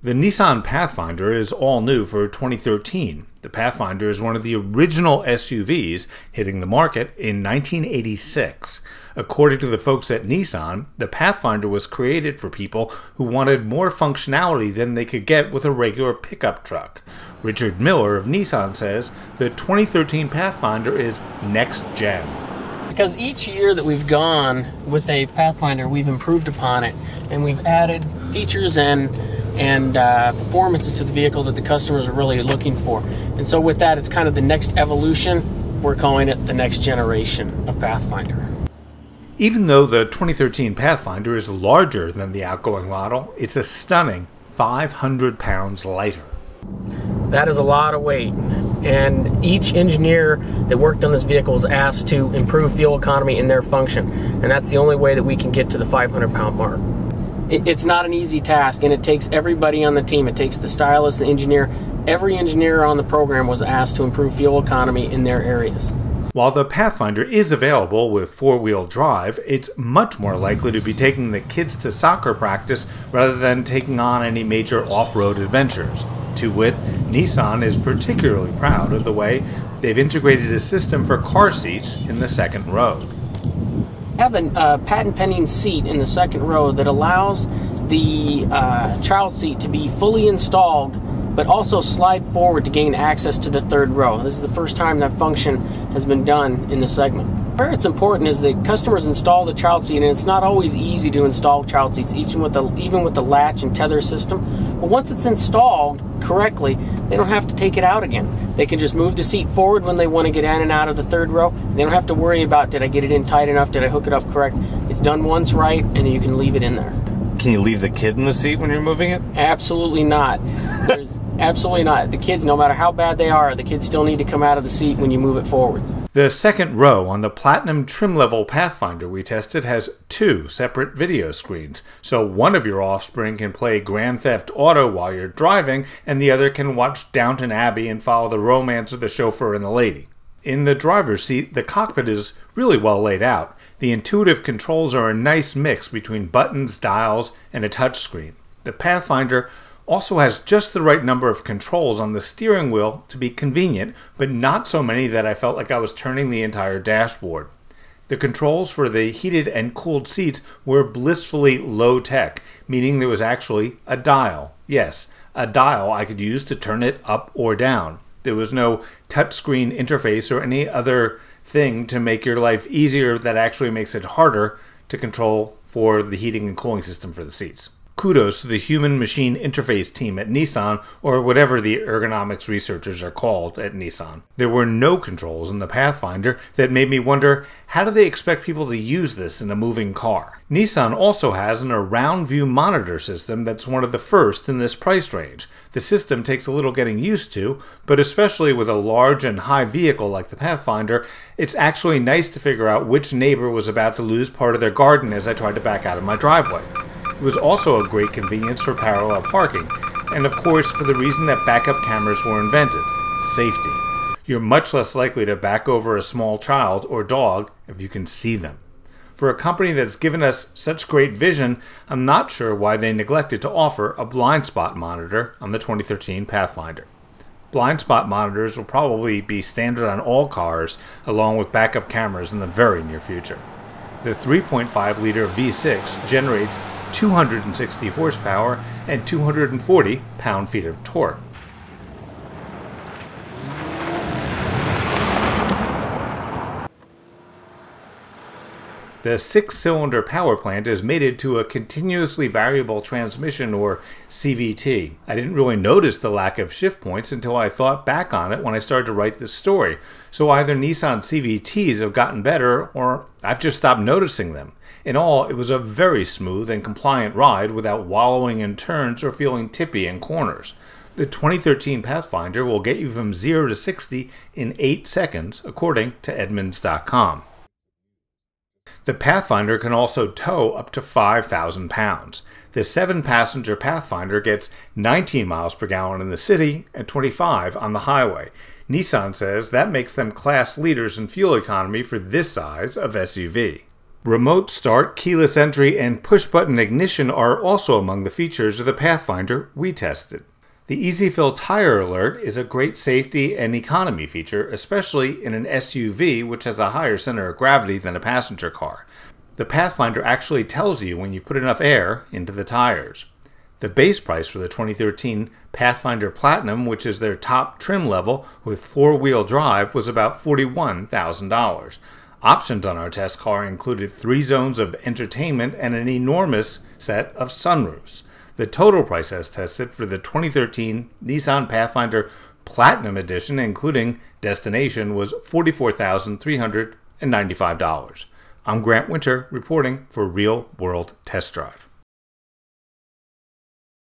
The Nissan Pathfinder is all new for 2013. The Pathfinder is one of the original SUVs hitting the market in 1986. According to the folks at Nissan, the Pathfinder was created for people who wanted more functionality than they could get with a regular pickup truck. Richard Miller of Nissan says the 2013 Pathfinder is next gen. Because each year that we've gone with a Pathfinder, we've improved upon it, and we've added features and performances to the vehicle that the customers are really looking for. And so with that, it's kind of the next evolution. We're calling it the next generation of Pathfinder. Even though the 2013 Pathfinder is larger than the outgoing model, it's a stunning 500 pounds lighter. That is a lot of weight. And each engineer that worked on this vehicle was asked to improve fuel economy in their function. And that's the only way that we can get to the 500-pound mark. It's not an easy task, and it takes everybody on the team. It takes the stylist, the engineer. Every engineer on the program was asked to improve fuel economy in their areas. While the Pathfinder is available with four-wheel drive, it's much more likely to be taking the kids to soccer practice rather than taking on any major off-road adventures. To wit, Nissan is particularly proud of the way they've integrated a system for car seats in the second row. Have a patent-pending seat in the second row that allows the child seat to be fully installed, but also slide forward to gain access to the third row. This is the first time that function has been done in the segment. Where it's important is that customers install the child seat, and it's not always easy to install child seats, even with the latch and tether system. But once it's installed correctly, they don't have to take it out again. They can just move the seat forward when they want to get in and out of the third row. They don't have to worry about, did I get it in tight enough? Did I hook it up correct? It's done once right, and you can leave it in there. Can you leave the kid in the seat when you're moving it? Absolutely not. Absolutely not. The kids, no matter how bad they are, the kids still need to come out of the seat when you move it forward. The second row on the Platinum trim level Pathfinder we tested has two separate video screens, so one of your offspring can play Grand Theft Auto while you're driving, and the other can watch Downton Abbey and follow the romance of the chauffeur and the lady. In the driver's seat, the cockpit is really well laid out. The intuitive controls are a nice mix between buttons, dials, and a touchscreen. The Pathfinder also has just the right number of controls on the steering wheel to be convenient, but not so many that I felt like I was turning the entire dashboard. The controls for the heated and cooled seats were blissfully low-tech, meaning there was actually a dial. Yes, a dial I could use to turn it up or down. There was no touchscreen interface or any other thing to make your life easier that actually makes it harder to control for the heating and cooling system for the seats. Kudos to the human-machine interface team at Nissan, or whatever the ergonomics researchers are called at Nissan. There were no controls in the Pathfinder that made me wonder, how do they expect people to use this in a moving car? Nissan also has an around-view monitor system that's one of the first in this price range. The system takes a little getting used to, but especially with a large and high vehicle like the Pathfinder, it's actually nice to figure out which neighbor was about to lose part of their garden as I tried to back out of my driveway. It was also a great convenience for parallel parking, and of course for the reason that backup cameras were invented: safety. You're much less likely to back over a small child or dog if you can see them. For a company that's given us such great vision, I'm not sure why they neglected to offer a blind spot monitor on the 2013 Pathfinder. Blind spot monitors will probably be standard on all cars, along with backup cameras in the very near future. The 3.5-liter V6 generates 260 horsepower and 240 pound-feet of torque. The 6-cylinder power plant is mated to a continuously variable transmission, or CVT. I didn't really notice the lack of shift points until I thought back on it when I started to write this story. So either Nissan CVTs have gotten better, or I've just stopped noticing them. In all, it was a very smooth and compliant ride without wallowing in turns or feeling tippy in corners. The 2013 Pathfinder will get you from 0 to 60 in 8 seconds, according to Edmunds.com. The Pathfinder can also tow up to 5,000 pounds. The 7-passenger Pathfinder gets 19 miles per gallon in the city and 25 on the highway. Nissan says that makes them class leaders in fuel economy for this size of SUV. Remote start, keyless entry, and push-button ignition are also among the features of the Pathfinder we tested. The Easy Fill Tire Alert is a great safety and economy feature, especially in an SUV which has a higher center of gravity than a passenger car. The Pathfinder actually tells you when you put enough air into the tires. The base price for the 2013 Pathfinder Platinum, which is their top trim level with four-wheel drive, was about $41,000. Options on our test car included 3 zones of entertainment and an enormous set of sunroofs. The total price as tested for the 2013 Nissan Pathfinder Platinum Edition, including destination, was $44,395. I'm Grant Winter reporting for Real World Test Drive.